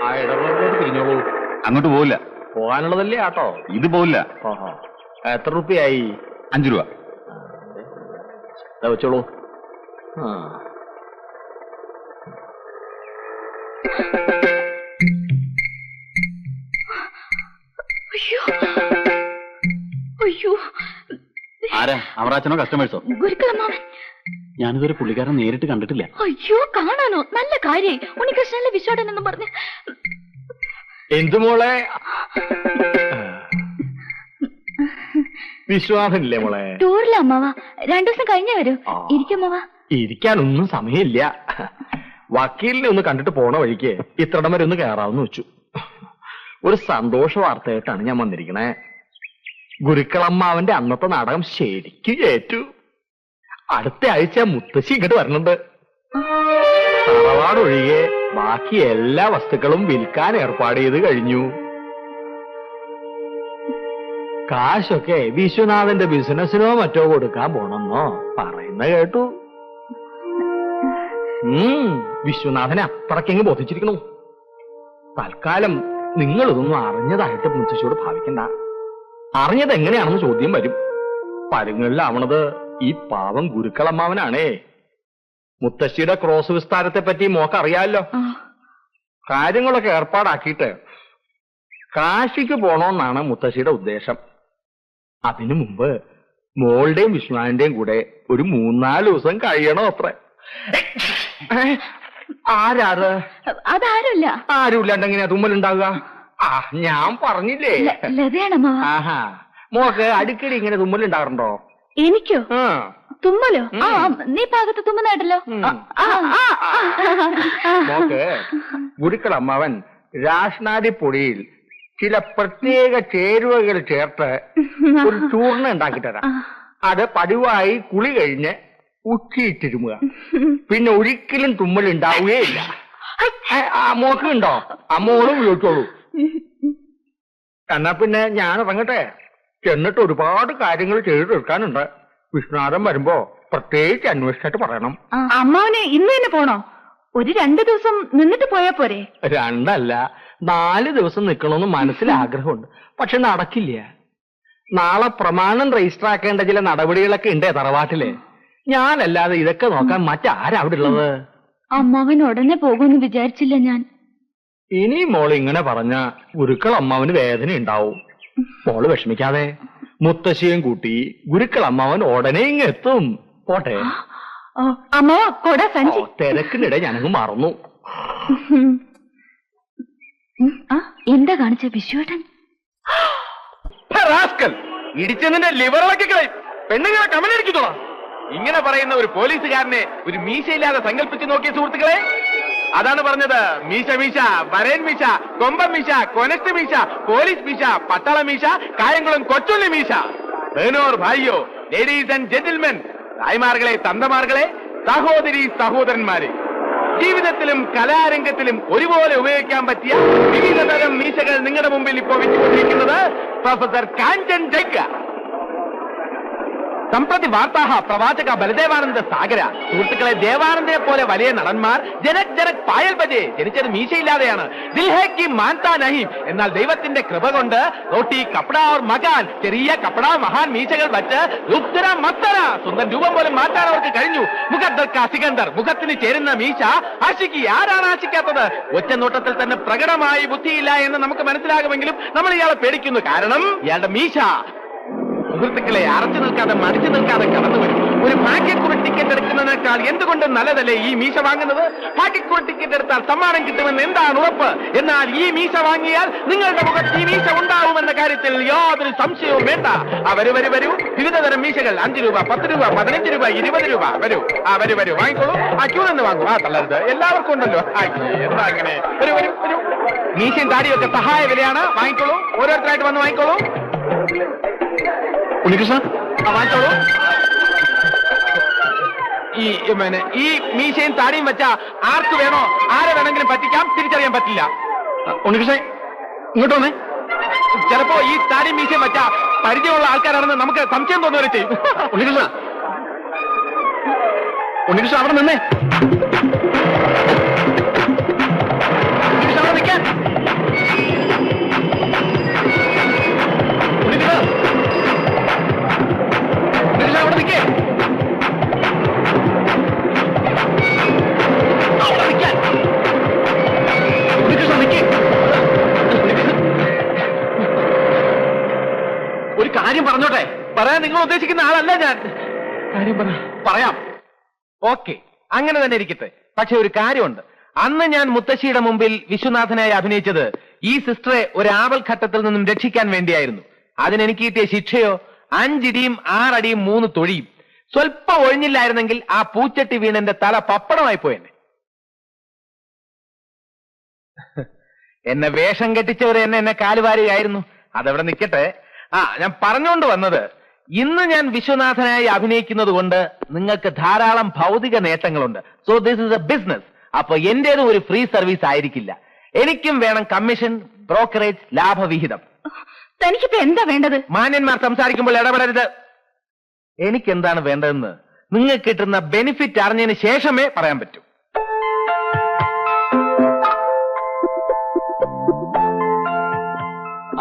ആ ഇടറോഡിലോട്ട് തിരിഞ്ഞോളൂ. അങ്ങോട്ട് പോവില്ല. പോകാനുള്ളതല്ലേ ആട്ടോ? ഇത് പോവില്ല. എത്ര റുപ്യായി? 5 രൂപ. വെച്ചോളൂ. ആരാ? അവറാച്ചനോ കസ്റ്റമേഴ്സോ? ഗുരുക്കളമ്മാവൻ. ഞാനിതൊരു പുള്ളിക്കാരൻ നേരിട്ട് കണ്ടിട്ടില്ല. അയ്യോ, കാണാനോ? നല്ല കാര്യായി. ഉണ്ണികൃഷ്ണനിലെ വിശ്വാടൻ എന്നും പറഞ്ഞ്. എന്തു മോളെ? വിശ്വാസമില്ലേ മോളെ? ടൂറില്ല അമ്മാവ. 2 ദിവസം കഴിഞ്ഞേ വരൂ. ഇരിക്കമ്മാവ. ഇരിക്കാനൊന്നും സമയമില്ല. വക്കീലിനെ ഒന്ന് കണ്ടിട്ട് പോണ വഴിക്ക് ഇത്രടം വരെ ഒന്ന് കയറാമെന്ന് വെച്ചു. ഒരു സന്തോഷ വാർത്തയായിട്ടാണ് ഞാൻ വന്നിരിക്കണേ. ഗുരുക്കളമ്മാവന്റെ അന്നത്തെ നാടകം ശരിക്കും ഏറ്റു. അടുത്ത ആഴ്ച മുത്തശ്ശി ഇങ്ങോട്ട് വരണുണ്ട്. തറവാടൊഴികെ ബാക്കി എല്ലാ വസ്തുക്കളും വിൽക്കാൻ ഏർപ്പാട് ചെയ്ത് കഴിഞ്ഞു. കാശൊക്കെ വിശ്വനാഥന്റെ ബിസിനസ്സിനോ മറ്റോ കൊടുക്കാൻ പോണെന്നോ പറയുന്ന കേട്ടു. വിശ്വനാഥനെ അത്രക്കെങ്ങ് ബോധിച്ചിരിക്കണു. തൽക്കാലം നിങ്ങൾ ഇതൊന്നും അറിഞ്ഞതായിട്ട് മുത്തശ്ശിയോട് ഭാവിക്കണ്ട. അറിഞ്ഞത് എങ്ങനെയാണെന്ന് ചോദ്യം വരും. പരുങ്ങളിലാവണത് ഈ പാവം ഗുരുക്കളമ്മാവനാണേ. മുത്തശ്ശിയുടെ ക്രോസ് വിസ്താരത്തെ പറ്റി മോക്ക് അറിയാമല്ലോ. കാര്യങ്ങളൊക്കെ ഏർപ്പാടാക്കിയിട്ട് കാശിക്ക് പോണോന്നാണ് മുത്തശ്ശിയുടെ ഉദ്ദേശം. അതിനു മുമ്പ് മോളുടെയും വിഷ്ണുവിന്റെയും കൂടെ ഒരു 3-4 ദിവസം കഴിയണോ അത്ര. ആരാത്? അതാരുമില്ല. ആരുമില്ലാണ്ട് എങ്ങനെയാ തുമ്മലുണ്ടാവുക? ഞാൻ പറഞ്ഞില്ലേ. ആഹാ, മോക്ക് അടിക്കടി ഇങ്ങനെ തുമ്മലുണ്ടാകാറുണ്ടോ? എനിക്കോ? തുമ്മലോ? നീ ഭാഗത്ത് തുമ്മുന്നായിട്ടല്ലോ. മോക്ക് ഗുരുക്കളമ്മാവൻ രാഷ്നാദിപ്പൊടിയിൽ ചില പ്രത്യേക ചേരുവകൾ ചേർത്ത് ഒരു ചൂർണ്ണ ഉണ്ടാക്കി തരാം. അത് പതിവായി കുളി കഴിഞ്ഞ് ഉച്ചിയിട്ടിരുമുക. പിന്നെ ഒരിക്കലും തുമ്മൽ ഉണ്ടാവുകയില്ല. മോക്ക് ഉണ്ടോ? അമ്മോളും ഉപയോഗിച്ചോളൂ. എന്നാ പിന്നെ ഞാൻ ഇറങ്ങട്ടെ. ചെന്നിട്ട് ഒരുപാട് കാര്യങ്ങൾ ചെയ്തു തീർക്കാനുണ്ട്. വിഷ്ണുനാഥൻ വരുമ്പോ പ്രത്യേകിച്ച് അന്വേഷിച്ചിട്ട് പറയണം. അമ്മാവനെ ഇന്ന് തന്നെ പോണോ? ഒരു 2 ദിവസം നിന്നിട്ട് പോയാ പോരെ? 2 അല്ല 4 ദിവസം നിൽക്കണമെന്ന് മനസ്സിൽ ആഗ്രഹമുണ്ട്. പക്ഷെ നടക്കില്ല. നാളെ പ്രമാണം രജിസ്റ്റർ ആക്കേണ്ട ചില നടപടികളൊക്കെ ഉണ്ട് തറവാട്ടിലെ. ഞാനല്ലാതെ ഇതൊക്കെ നോക്കാൻ മറ്റാരാ അവിടെ ഉള്ളത്? അമ്മാവൻ ഉടനെ പോകുമെന്ന് വിചാരിച്ചില്ല ഞാൻ. ഇനി മോള് ഇങ്ങനെ പറഞ്ഞ ഗുരുക്കളമ്മാവന് വേദന ഉണ്ടാവും. മോള് വിഷമിക്കാതെ. മുത്തശ്ശിയും കൂട്ടി ഗുരുക്കളമ്മാവൻ ഉടനെ ഇങ്ങ് എത്തും. പോട്ടെ. അമ്മാവ കൊട സഞ്ചി. തിരക്കിനിടെ ഞാനങ്ങ് മറന്നു. എന്താ കാണിച്ച വിശ്വേട്ടൻ? ഇടിച്ചതിന്റെ ലിവറിളക്കി കളയും. പെണ്ണുങ്ങളെ കമലടിക്കുന്നോളാം. ഇങ്ങനെ പറയുന്ന ഒരു പോലീസുകാരനെ ഒരു മീശയില്ലാതെ സങ്കല്പിച്ച് നോക്കിയ സുഹൃത്തുക്കളെ. അതാണ് പറഞ്ഞത്. മീശ മീശ, വരേൻ മീശ, കൊമ്പൻ മീശ, കൊനസ്റ്റ് മീശ, പോലീസ് മീശ, പട്ടാള മീശ, കായംകുളം കൊച്ചുള്ളി മീശ. ബഹനോർ ഭായിയോ, ലേഡീസ് ആൻഡ് ജെന്റിൽമെൻ, തായ്മാർകളെ, തന്തമാർകളെ, സഹോദരി സഹോദരന്മാരെ, ജീവിതത്തിലും കലാരംഗത്തിലും ഒരുപോലെ ഉപയോഗിക്കാൻ പറ്റിയ വിവിധ തരം മീശകൾ നിങ്ങളുടെ മുമ്പിൽ ഇപ്പോൾ വെച്ചുകൊണ്ടിരിക്കുന്നത് പ്രൊഫസർ കാഞ്ചൻ ജഗ്ഗ. സംപ്രതി വാർത്താഹ പ്രവാചക ബലദേവാനന്ദ സാഗര. സുഹൃത്തുക്കളെ, ദേവാനന്ദയെ പോലെ വലിയ നടന്മാർ ജനക് ജനക് പായൽ ബജെ ജനിച്ചത് മീശയില്ലാതെയാണ്. ദിൽഹേക്ക് മാൻതാ നഹീം. എന്നാൽ ദൈവത്തിന്റെ കൃപ കൊണ്ട് റോട്ടി കപ്പട ഓർ മകാൻ, ചെറിയ കപ്പട മഹാൻ മീശകൾ വച്ച് ലുപ്തര മസ്തര സ്വന്തം രൂപം പോലും മാറ്റാൻ അവർക്ക് കഴിഞ്ഞു. മുഖദ്ദർ കാ സികന്ദർ. മുഖത്തിന് ചേരുന്ന മീശ ആശിക്ക്. ആരാണ് ആശിക്കാത്തത്? ഒറ്റ നോട്ടത്തിൽ തന്നെ പ്രകടമായി ബുദ്ധിയില്ല എന്ന് നമുക്ക് മനസ്സിലാകുമെങ്കിലും നമ്മൾ ഇയാളെ പേടിക്കുന്നു. കാരണം ഇയാളുടെ മീശ സുഹൃത്തുക്കളെ അറച്ചു നിൽക്കാതെ മടിച്ചു നിൽക്കാതെ കടന്നു വരും. ഒരു ഭാഗ്യക്കുറി ടിക്കറ്റ് എടുക്കുന്നതിനേക്കാൾ എന്തുകൊണ്ട് നല്ലതല്ലേ ഈ മീശ വാങ്ങുന്നത്? ഭാഗ്യക്കുറി ടിക്കറ്റ് എടുത്താൽ സമ്മാനം കിട്ടുമെന്ന് എന്താണ് ഉറപ്പ്? എന്നാൽ ഈ മീശ വാങ്ങിയാൽ നിങ്ങളുടെ മുഖത്ത് ഈ മീശ ഉണ്ടാവുമെന്ന കാര്യത്തിൽ യാതൊരു സംശയവും വേണ്ട. വരൂ വരൂ വരൂ. വിവിധതരം മീശകൾ 5 രൂപ, 10 രൂപ, 15 രൂപ, 20 രൂപ. വരൂ വരൂ വരൂ, വാങ്ങിക്കോളൂ. ക്യൂ നിന്ന് വാങ്ങൂ. തള്ളരുത്, എല്ലാവർക്കും ഉണ്ടല്ലോ. എന്താ അങ്ങനെ? വരൂ വരൂ വരൂ. മീശയും താടിയൊക്കെ സഹായ വിലയാണ്. വാങ്ങിക്കോളൂ, ഓരോരുത്തരായിട്ട് വന്ന് വാങ്ങിക്കോളൂ. ഉണ്ണികൃഷ്ണ, വാങ്ങിച്ചോളൂ. ഈ മീശയും താടിയും വെച്ചാ ആർക്ക് വേണോ ആരെ വേണമെങ്കിലും പറ്റിക്കാം, തിരിച്ചറിയാൻ പറ്റില്ല. ഉണ്ണികൃഷ്ണൻ ഇങ്ങോട്ട് വന്നേ. ചിലപ്പോ ഈ താടിയും മീശയും വെച്ചാ പരിചയമുള്ള ആൾക്കാരാണെന്ന് നമുക്ക് സംശയം തോന്നുവരെ ചെയ്യും. ഉണ്ണികൃഷ്ണ അവിടെ നിന്നേ. ഉണ്ണികൃഷ്ണ അവിടെ നിൽക്കാൻ. കാര്യം പറഞ്ഞോട്ടെ. പറയാൻ നിങ്ങൾ ഉദ്ദേശിക്കുന്ന ആളല്ല ഞാൻ. കാര്യം പറയാം. ഓക്കെ, അങ്ങനെ തന്നെ ഇരിക്കട്ടെ. പക്ഷെ ഒരു കാര്യമുണ്ട്. അന്ന് ഞാൻ മുത്തശ്ശിയുടെ മുമ്പിൽ വിശ്വനാഥനായി അഭിനയിച്ചത് ഈ സിസ്റ്ററെ ഒരു ആപൽഘട്ടത്തിൽ നിന്നും രക്ഷിക്കാൻ വേണ്ടിയായിരുന്നു. അതിനെനിക്ക് കിട്ടിയ ശിക്ഷയോ 5 ഇടിയും 6 അടിയും 3 തൊഴിയും. സ്വല്പം ഒഴിഞ്ഞില്ലായിരുന്നെങ്കിൽ ആ പൂച്ചട്ടി വീണെന്റെ തല പപ്പടമായി പോയെന്നെ. എന്നെ വേഷം കെട്ടിച്ചവർ എന്നെ കാലുവാരിയായിരുന്നു. അതവിടെ നിൽക്കട്ടെ. ഞാൻ പറഞ്ഞുകൊണ്ട് വന്നത്, ഇന്ന് ഞാൻ വിശ്വനാഥനായി അഭിനയിക്കുന്നത് കൊണ്ട് നിങ്ങൾക്ക് ധാരാളം ഭൗതിക നേട്ടങ്ങളുണ്ട്. So this is a business. അപ്പൊ എന്റേതും ഒരു ഫ്രീ സർവീസ് ആയിരിക്കില്ല. എനിക്കും വേണം കമ്മീഷൻ, ബ്രോക്കറേജ്, ലാഭവിഹിതം. തനിക്കിപ്പോ എന്താ വേണ്ടത്? മാന്യന്മാർ സംസാരിക്കുമ്പോൾ ഇടപെടരുത്. എനിക്കെന്താണ് വേണ്ടതെന്ന് നിങ്ങൾക്ക് കിട്ടുന്ന ബെനിഫിറ്റ് അറിഞ്ഞതിന് ശേഷമേ പറയാൻ പറ്റൂ.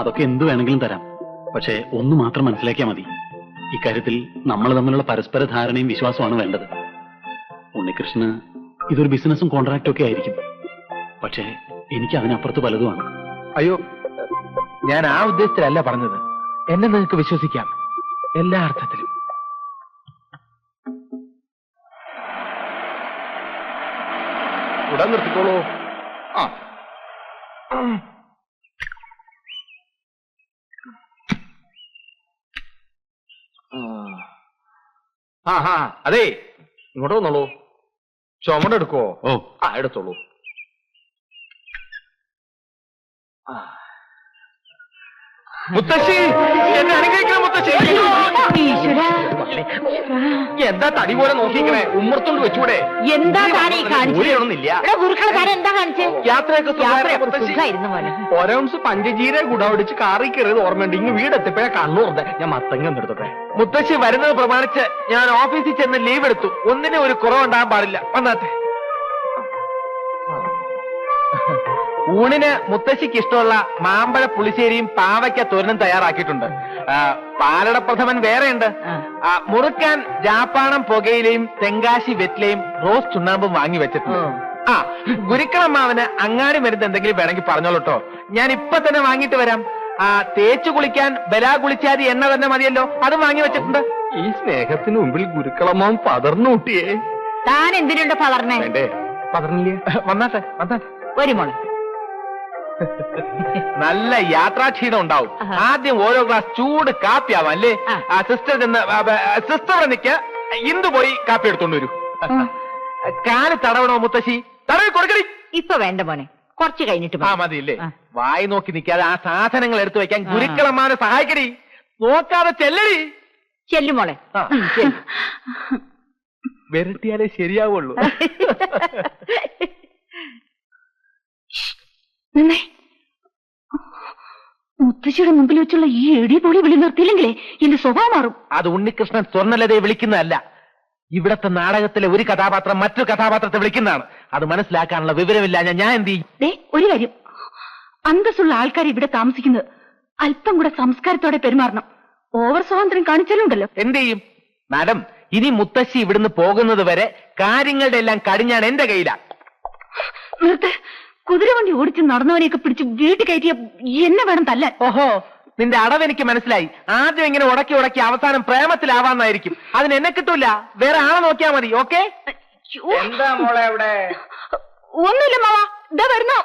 അതൊക്കെ എന്തു വേണമെങ്കിലും തരാം. പക്ഷേ ഒന്ന് മാത്രം മനസ്സിലാക്കിയാൽ മതി. ഇക്കാര്യത്തിൽ നമ്മൾ തമ്മിലുള്ള പരസ്പര ധാരണയും വിശ്വാസമാണ് വേണ്ടത്. ഉണ്ണികൃഷ്ണന് ഇതൊരു ബിസിനസ്സും കോൺട്രാക്റ്റും ഒക്കെ ആയിരിക്കും. പക്ഷേ എനിക്ക് അതിനപ്പുറത്ത് പലതുമാണ്. അയ്യോ, ഞാൻ ആ ഉദ്ദേശത്തിലല്ല പറഞ്ഞത്. എന്നെ നിങ്ങൾക്ക് വിശ്വസിക്കാം, എല്ലാ അർത്ഥത്തിലും. ഉടൻ നിർത്തിക്കോളൂ. അതെ, ഇങ്ങോട്ട് വന്നോളൂ. ചുമടെടുക്കോ? എടുത്തോളൂ. മുത്തശ്ശി, എന്നെ അനുഗ്രഹിക്കണം മുത്തശ്ശി. എന്താ തടി പോലെ നോക്കിക്കണേ? ഉമ്മർത്തോണ്ട് വെച്ചൂടെ? എന്താ ഒരൗൺസ് പഞ്ചജീര ഗുണപിടിച്ച് കാറി കയറിയത് ഓർമ്മയുണ്ട്. ഇങ്ങ് വീടെത്തിപ്പോഴേ കണ്ണൂർന്ന് ഞാൻ മത്തങ്ങ എടുത്തോട്ടെ. മുത്തശ്ശി വരുന്നത് പ്രമാണിച്ച് ഞാൻ ഓഫീസിൽ ചെന്ന് ലീവ് എടുത്തു. ഒന്നിനും ഒരു കുറവുണ്ടാകാൻ പാടില്ല. വന്നാട്ടെ. ഊണിന് മുത്തശ്ശിക്ക് ഇഷ്ടമുള്ള മാമ്പഴ പുളിശ്ശേരിയും പാവയ്ക്ക തോരനും തയ്യാറാക്കിയിട്ടുണ്ട്. പാലട പ്രഥമൻ വേറെയുണ്ട്. മുറുക്കാൻ ജാപ്പാണം പുകയിലയും തെങ്കാശി വെറ്റിലയും റോസ് ചുണ്ണാമ്പും വാങ്ങി വെച്ചിട്ടുണ്ട്. ഗുരുക്കളമ്മാവന് അങ്ങാടി മരുന്ന് എന്തെങ്കിലും വേണമെങ്കിൽ പറഞ്ഞോളൂട്ടോ. ഞാൻ ഇപ്പൊ തന്നെ വാങ്ങിട്ട് വരാം. തേച്ചു കുളിക്കാൻ ബലാ കുളിച്ചാതി എണ്ണ തന്നെ മതിയല്ലോ, അതും വാങ്ങി വെച്ചിട്ടുണ്ട്. ഈ സ്നേഹത്തിന് മുമ്പിൽ ഗുരുക്കളമ്മാവൻ പതർന്നു കൂട്ടിയേ. താൻ എന്തിനുണ്ട് പതർന്നേ? വേണ്ടേ? പതർന്നില്ലേ? വന്നാട്ടെ വന്നാട്ടെ. ഒരു മോളെ. നല്ല യാത്രാക്ഷീണം ഉണ്ടാവും. ആദ്യം ഓരോ ഗ്ലാസ് ചൂട് കാപ്പിയാവാം അല്ലേ? സിസ്റ്റർ നിക്ക്, ഇന്ദു പോയി കാപ്പി എടുത്തോണ്ട് വരൂ. കാല് തടവണോ മുത്തശ്ശി? തടവി കൊടുക്കടി. ഇപ്പൊ വേണ്ട മോനെ, കുറച്ച് കഴിഞ്ഞിട്ട് മതിയില്ലേ? വായി നോക്കി നിൽക്കാതെ ആ സാധനങ്ങൾ എടുത്തു വെക്കാൻ ഗുരുക്കളമ്മാനെ സഹായിക്കടി. നോക്കാതെ ചെല്ലടി. ചെല്ലുമോളെ. വിരട്ടിയാലേ ശരിയാവുള്ളൂ. മുത്തശ്ശിയുടെ മുമ്പിൽ വെച്ചുള്ള ഈ എടി പൊളി വിളി നിർത്തിയില്ലെങ്കിലേ എന്റെ സ്വഭാവം മാറും. അത് ഉണ്ണികൃഷ്ണൻ സ്വർണ്ണലതയെ വിളിക്കുന്നതല്ല. ഇവിടത്തെ നാടകത്തിലെ ഒരു കഥാപാത്രം മറ്റൊരു കഥാപാത്രത്തെ വിളിക്കുന്നതാണ്. അത് മനസ്സിലാക്കാനുള്ള വിവരമില്ല. ഞാൻ എന്ത് ചെയ്യും? ഒരു കാര്യം, അന്തസ്സുള്ള ആൾക്കാർ ഇവിടെ താമസിക്കുന്നത് അല്പം കൂടെ സംസ്കാരത്തോടെ പെരുമാറണം. ഓവർ സ്വാതന്ത്ര്യം കാണിച്ചാലുണ്ടല്ലോ. എന്ത് ചെയ്യും മാഡം? ഇനി മുത്തശ്ശി ഇവിടുന്ന് പോകുന്നത് വരെ കാര്യങ്ങളുടെ എല്ലാം കടിഞ്ഞാണ് എന്റെ കയ്യിലാണ്. നിർത്ത്. കുതിരവണ്ടി ഓടിച്ച് നടന്നവനെയൊക്കെ പിടിച്ച് വീട്ടിൽ കയറ്റിയ എന്നെ വേണം തല്ലാൻ. ഓഹോ, നിന്റെ അടവ് എനിക്ക് മനസ്സിലായി. ആദ്യം ഇങ്ങനെ ഉടക്കി അവസാനം പ്രേമത്തിലാവാന്നായിരിക്കും. അതിന് എന്നെ കിട്ടൂല. വേറെ ആളെ നോക്കിയാ മതി. ഓക്കെ? എന്താ മോളെ അവിടെ? ഒന്നുമില്ല മാവാ, ഇതാ വരുന്നു.